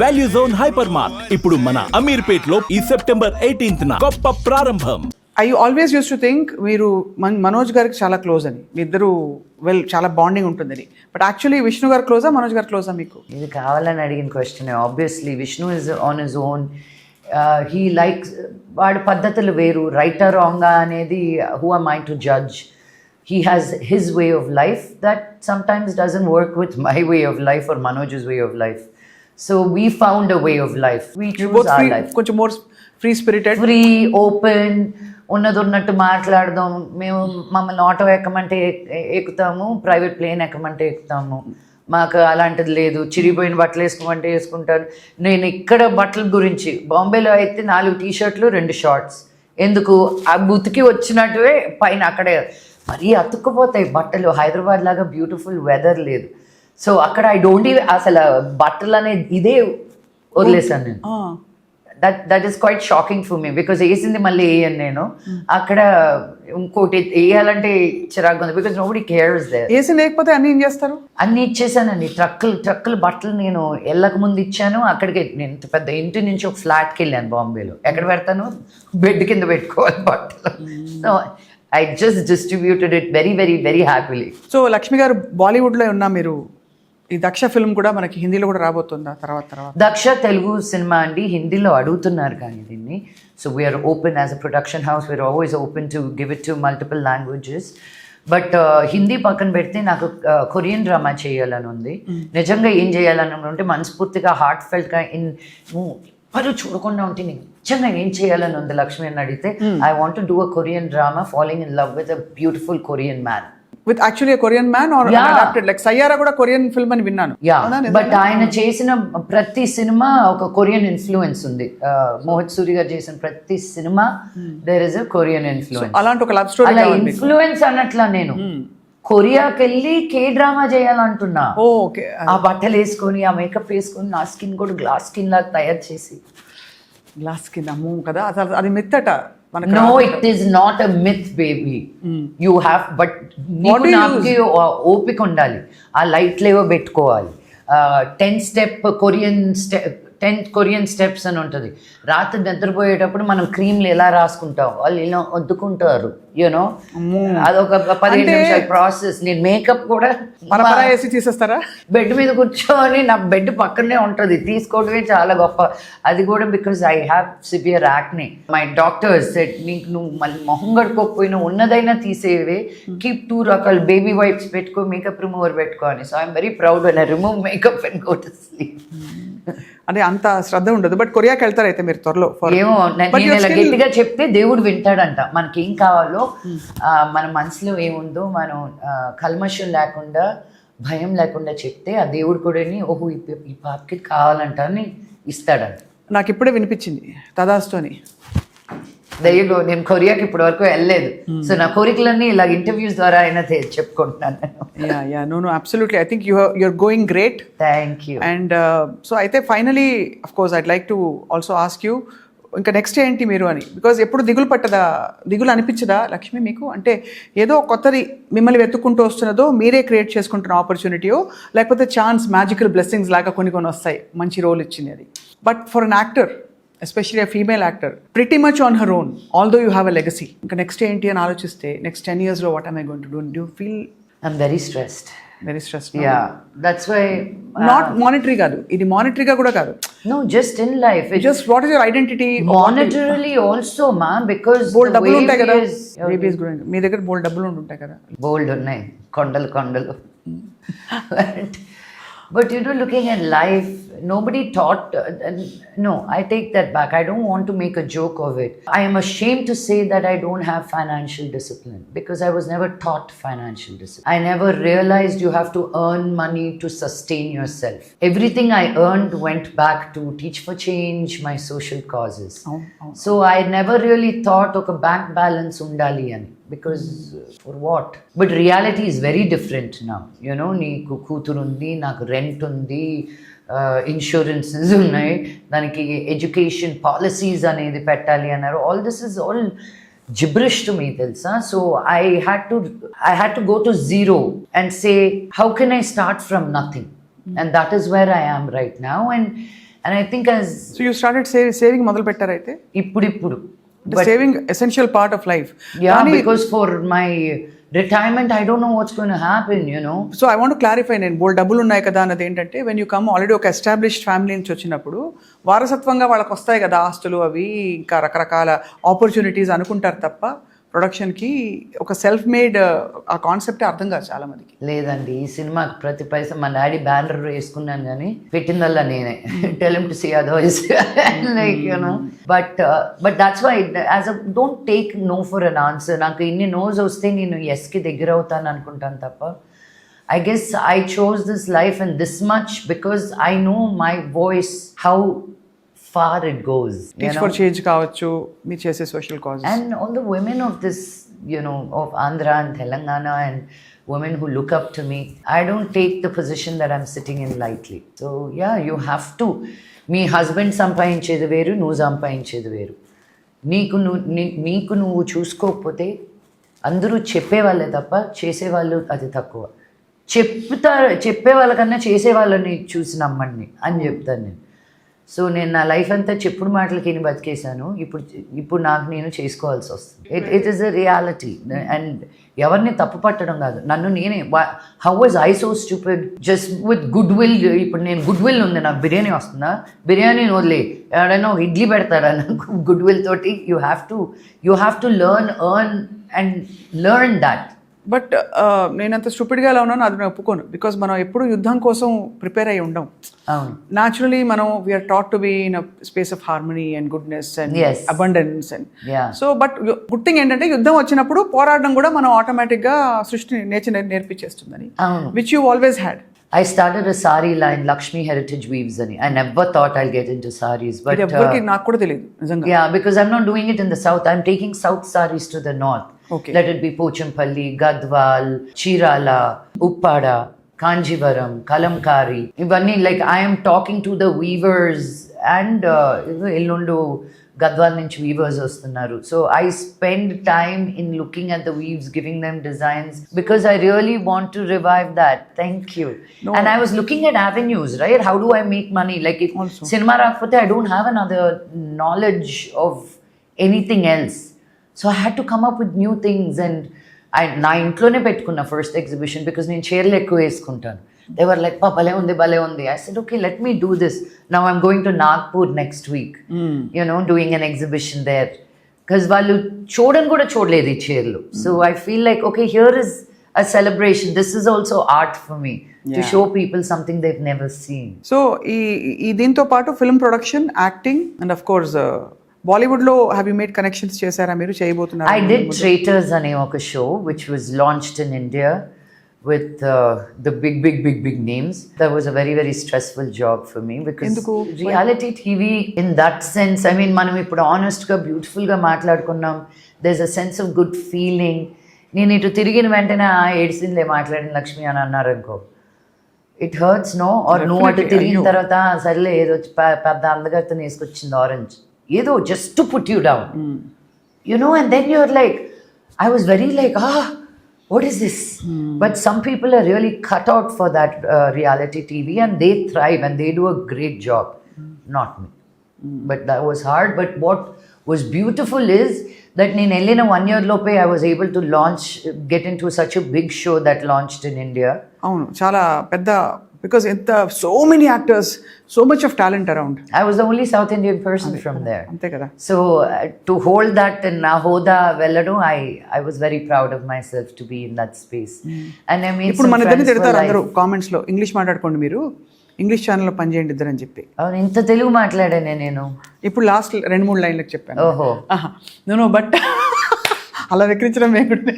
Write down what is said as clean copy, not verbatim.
Value zone hyper mart ఇప్పుడు మన అమీర్పేట్ లో ఈ సెప్టెంబర్ 18న గొప్ప ప్రారంభం. I always use to think మీరు మనోజ్ గారికి చాలా క్లోజ్ అని, మీ ఇద్దరు చాలా బాండింగ్ ఉంటుందని. బట్ యాక్చువల్లీ విష్ణు గారు క్లోజా, మనోజ్ గారు క్లోజా మీకు? ఇది కావాలని అడిగిన question. Obviously Vishnu is on his own. He likes, వాడి పద్ధతులు వేరు, రైటర్ రాంగా అనేది who am I to judge. He has his way of life that sometimes doesn't work with my way of life or Manoj's way of life. So we found a way of life. We choose our life. కొంచెం more free spirited, free, open, ఉన్నట్టు మాట్లాడదాం. మేము మమ్మల్ని auto ఎక్కమంటే ఎక్కుతాము, private plane ఎక్కమంటే ఎక్కుతాము. మాకు అలాంటిది లేదు. చిరిగిపోయిన బట్టలు వేసుకోమంటే వేసుకుంటాను. నేను ఇక్కడ బట్టల గురించి, బాంబేలో అయితే 4 టీ-షర్ట్లు 2 షార్ట్స్. ఎందుకు? ఆ ఉతికి వచ్చినట్టువే పైన అక్కడే మరీ అతుక్కుపోతాయి బట్టలు. హైదరాబాద్ లాగా బ్యూటిఫుల్ వెదర్ లేదు. సో అక్కడ ఐ డోంట్ అసలు బట్టలు అనేది ఇదే వదిలేసాను నేను. That is quite shocking for me, because వేసింది మళ్ళీ వేయను నేను. అక్కడ ఇంకోటి వేయాలంటే చిరాకు ఉంది, బికాజ్ నోబడీ కేర్స్ దేర్. వేసి లేకపోతే అన్ని ఏం చేస్తారు? అన్ని ఇచ్చేసానండి. ట్రక్కులు బట్టలు నేను వెళ్ళక ముందు ఇచ్చాను. అక్కడికి నేను పెద్ద ఇంటి నుంచి ఒక ఫ్లాట్కి వెళ్ళాను బాంబేలో. ఎక్కడ పెడతాను? బెడ్ కింద పెట్టుకోవాలి బట్టలు. So I just distributed it very, very, very happily. So Lakshmi గారు, బాలీవుడ్లో ఉన్న మీరు, ఈ దక్ష ఫిల్మ్ కూడా మనకి హిందీలో కూడా రాబోతుందా తర్వాత? దక్ష తెలుగు సినిమా అండి, హిందీలో అడుగుతున్నారు కానీ దీన్ని. So we're open as a production house, we're always open to give it to multiple languages. But Hindi పక్కన పెడితే నాకు కొరియన్ డ్రామా చేయాలని ఉంది. నిజంగా ఏం చేయాలని ఉంటే మనస్ఫూర్తిగా హార్ట్ ఫెల్ట్గా ఎవరు చూడకుండా ఉంటే నిజంగా ఏం చేయాలని ఉంది లక్ష్మి అని అడిగితే, I want to do a Korean drama following in love with a beautiful Korean man. With actually Korean man are adapted like Saiyaara కూడా కొరియన్ ఫిల్మ్ అని విన్నాను. యా, బట్ ఆయన చేసిన ప్రతి సినిమా ఒక కొరియన్ ఇన్ఫ్లుయెన్స్ ఉంది. మోహిత్ సూరి గారు చేసిన ప్రతి cinema there is a Korean influence. అలాంటి ఒక లవ్ స్టోరీ. అలా ఇన్ఫ్లుయెన్స్ అన్నట్లా నేను కొరియాకి వెళ్ళి కే-డ్రామా చేయాలంటున్నా. ఆ బట్టలు వేసుకొని, ఆ మేకప్ వేసుకొని, నా స్కిన్ కూడా గ్లాస్ స్కిన్ లాగా తయారు చేసి. గ్లాస్ స్కిన్ అమ్మో కదా, అసలు అది మిత్ అట. No, it is not a myth, baby. You have, but నాకు ఓపిక ఉండాలి. ఆ లైట్లు ఏవో పెట్టుకోవాలి. 10 కొరియన్ స్టెప్స్ అని ఉంటుంది. రాత్రి నిద్రపోయేటప్పుడు మనం క్రీమ్లు ఎలా రాసుకుంటాం, వాళ్ళు ఇలా వద్దుకుంటారు. యూనో, అదొక 15 నిమిషాల ప్రాసెస్. నేను మేకప్ కూడా తీసేస్తారా? బెడ్ మీద కూర్చొని, నా బెడ్ పక్కనే ఉంటుంది, తీసుకోవడమే చాలా గొప్ప. అది కూడా because I have severe acne. My doctors said, నీకు నువ్వు మళ్ళీ మొహం గడుకోకపోయినా ఉన్నదైనా తీసేవే, కీప్ 2 రకాల బేబీ వైప్స్ పెట్టుకో, మేకప్ రిమూవర్ పెట్టుకో అని. So I'm very proud when I remove makeup and go to sleep. అంటే అంత శ్రద్ధ ఉండదు. బట్ కొరియాకి వెళ్తారు అయితే మీరు త్వరలో? ఏమో, నేను ఇలా గట్టిగా చెప్తే దేవుడు వింటాడంట. మనకేం కావాలో, మన మనసులో ఏముందో మనం కల్మషం లేకుండా, భయం లేకుండా చెప్తే ఆ దేవుడు కూడా ఓహో ఈ పాపకి కావాలంట అని ఇస్తాడంట. నాకు ఇప్పుడే వినిపించింది తదాస్తోని. దయ్యగో, నేను కొరియాకి ఇప్పటి వరకు వెళ్ళలేదు. సో నా కోరికలన్నీ ఇలా ఇంటర్వ్యూస్ ద్వారా అయినా చెప్పుకుంటున్నాను. No, absolutely. I think you're going great. Thank you. And so అయితే finally of course I'd like to also ask you, ఇంకా నెక్స్ట్ ఏంటి మీరు అని. బికాజ్ ఎప్పుడు దిగులు అనిపించదా లక్ష్మి మీకు? అంటే ఏదో కొత్తది మిమ్మల్ని వెతుక్కుంటూ వస్తున్నదో, మీరే క్రియేట్ చేసుకుంటున్న ఆపర్చునిటీయో, లేకపోతే ఛాన్స్, మ్యాజికల్ బ్లెస్సింగ్స్ లాగా కొన్ని వస్తాయి, మంచి రోల్ ఇచ్చింది అది. But for an actor, especially a female actor, pretty much on her own, although you have a legacy. ఇంకా నెక్స్ట్ ఏంటి అని ఆలోచిస్తే, నెక్స్ట్ 10 yearsలో what am I going to do? Do you feel? I'm very stressed. Very stressed. Yeah, that's why. Not monetary కాదు ఇది, మానిటరీగా కూడా కాదు. No, just in life. Just what is your identity? Monetarily also, ma, because bold డబ్బులు ఉంటాయి కదా. Baby is growing. మీ దగ్గర బోల్డ్ డబ్బులు ఉంటాయి కదా? బోల్డ్ ఉన్నాయి, కొండలు. But you know, looking at life, nobody taught. No, I take that back. I don't want to make a joke of it. I am ashamed to say that I don't have financial discipline, because I was never taught financial discipline. I never realized you have to earn money to sustain yourself. Everything I earned went back to Teach for Change, my social causes. So I never really thought of a bank balance undali ani. Because for what? But reality is very different now. You know, నీకు కూతురు ఉంది, నాకు rent ఉంది, insurances ఉన్నాయి, దానికి education policies అనేది పెట్టాలి అన్నారు. All this is all gibberish to me, తెలుసా. So I had to go to zero and say, how can I start from nothing? And that is where I am right now. And And I think as so you started saving మొదలు పెట్టారైతే ఇప్పుడు. Saving essential part of life. Yeah, because for my retirement, I don't know what's going to happen, you know. So I want clarify, నేను బోల్ డబ్బులు ఉన్నాయి కదా అన్నది ఏంటంటే, when you come already ఒక established family నుంచి వచ్చినప్పుడు వారసత్వంగా వాళ్ళకి వస్తాయి కదా ఆస్తులు, అవి ఇంకా రకరకాల ఆపర్చునిటీస్ అనుకుంటారు తప్ప ప్రొడక్షన్కి ఒక సెల్ఫ్ మేడ్ ఆ కాన్సెప్టే అర్థం కాదు చాలా మందికి. లేదండి, ఈ సినిమాకి ప్రతి పైసా మా డాడీ బ్యానర్ వేసుకున్నాను కానీ పెట్టిందల్లా నేనే. Tell him to see otherwise like you know. But that's why as a don't take no for an answer. నాకు ఇన్ని నోస్ వస్తే నేను ఎస్కి దగ్గర అవుతాను అనుకుంటాను తప్ప, I guess I chose this life and this much because I know my voice, how far it goes. Teach for change కావచ్చు, మీరు చేసే social causes. And all the women of this, you know, of Andhra and Telangana and women who look up to me, I don't take the position that I'm sitting in lightly. So yeah, you have to. మీ husband సంపాదించేది వేరు, నువ్వు సంపాదించేది వేరు. నీకు నువ్వు చూసుకోకపోతే అందరూ చెప్పేవాళ్ళే తప్ప చేసేవాళ్ళు అది తక్కువ. చెప్పే వాళ్ళకన్నా చేసే వాళ్ళని చూసి నమ్మండి అని చెప్తాను నేను. సో నేను నా లైఫ్ అంతా చెప్పుడు మాటలకి బతికేశాను. ఇప్పుడు నాకు నేను చేసుకోవాల్సి వస్తుంది. It is a reality. And ఎవరిని తప్పు పట్టడం కాదు, నన్ను నేనే. How was I so stupid just with good will. ఇప్పుడు నేను గుడ్ విల్ ఉంది, నాకు బిర్యానీ వస్తుందా, బిర్యానీని వదిలే ఎవడైనా ఇడ్లీ పెడతాడా నాకు గుడ్ విల్ తోటి. You have to earn and learn that. But నేనంత స్టూపిడ్గా ఎలా ఉన్నాను అది నేను ఒప్పుకోను. బికాస్ మనం ఎప్పుడు యుద్ధం కోసం ప్రిపేర్ అయ్యి ఉండం. అవును, న్యాచురలీ మనం we're taught to be in a space of harmony and goodness and Yes. Abundance and Yeah. So but good thing ఏంటంటే యుద్ధం వచ్చినప్పుడు పోరాడడం కూడా మనం ఆటోమేటిక్గా సృష్టి నేచర్ నేర్పించేస్తుందని, అవును. Which you always had. I started a sari line, Lakshmi Heritage Weaves ani. I never thought I'll get into saris, but ఇది ఎవరికి నాకు కూడా తెలియదు నిజంగా. yeah, because I'm not doing it in the south. I'm taking south saris to the north. Okay. Let it be Pochampalli, Gadwal, Chirala, Uppada, Kanjivaram, Kalamkari. Ivanni, like I am talking to the weavers and Ellundu Gadwal nunchi weavers vastunnaru. So I spend time in looking at the weaves, giving them designs because I really want to revive that. Thank you. No. And I was looking at avenues, right? How do I make money? Like if Also. cinema rakapothe, I don't have another knowledge of anything else. So I had to come up with new things, and నా ఇంట్లోనే పెట్టుకున్న first exhibition because నేను చీరలు ఎక్కువ వేసుకుంటాను. They were like, భలే ఉంది. I said, okay, let me do this. Now I'm going to Nagpur next week, you know, doing an exhibition there. Because వాళ్ళు చూడలేదు ఈ చీరలు. So I feel like, okay, here is a celebration. This is also art for me, to Yeah. show people something they've never seen. So ఈ దీంతో పాటు film production, acting and of course బాలీవుడ్లో have you made connections చేశారా మీరు? చేయబోతున్నారు? I did Traitors అనే ఒక show which was launched in India with the big names. That was a very, very stressful job for me because Enduku? reality TV in that sense, I mean, మనం ఇప్పుడు honestగా బ్యూటిఫుల్గా మాట్లాడుకున్నాం. There's a sense of good feeling. నేను ఇటు తిరిగిన వెంటనే ఏడిసిందే మాట్లాడిన లక్ష్మి అని అన్నారు అనుకో, ఇట్ హర్ట్స్ నో. ఆర్ నువ్వు అటు తిరిగిన తర్వాత సర్లే ఏదో పెద్ద అందగత్తని వేసుకొచ్చింది ఆరెంజ్, ఏదో just to put you down, you know, and then you're like, I was very like, what is this? But some people are really cut out for that reality TV and they thrive and they do a great job. Not me. But that was hard. But what was beautiful is that in 1 year lope I was able to get into such a big show that launched in India. అవును, చాలా పెద్ద, because ఎంత so many actors, so much of talent around. I was the only South Indian person from there. అంతే కదా. So to hold that in Nahoda Velladu, I was very proud of myself to be in that space. And I made ఇప్పుడు some మన ఇద్దరిని friends for తిడతారు life. అందరూ కామెంట్స్లో, English మాట్లాడుకోండి మీరు, ఇంగ్లీష్ ఛానల్లో పనిచేయండి ఇద్దరు అని చెప్పి. అవును, ఇంత తెలుగు మాట్లాడానే నేను. ఇప్పుడు లాస్ట్ 2-3 లైన్లకు చెప్పాను. ఓహో. నో బట్ అలా వెక్రించడం వేయకూడదు.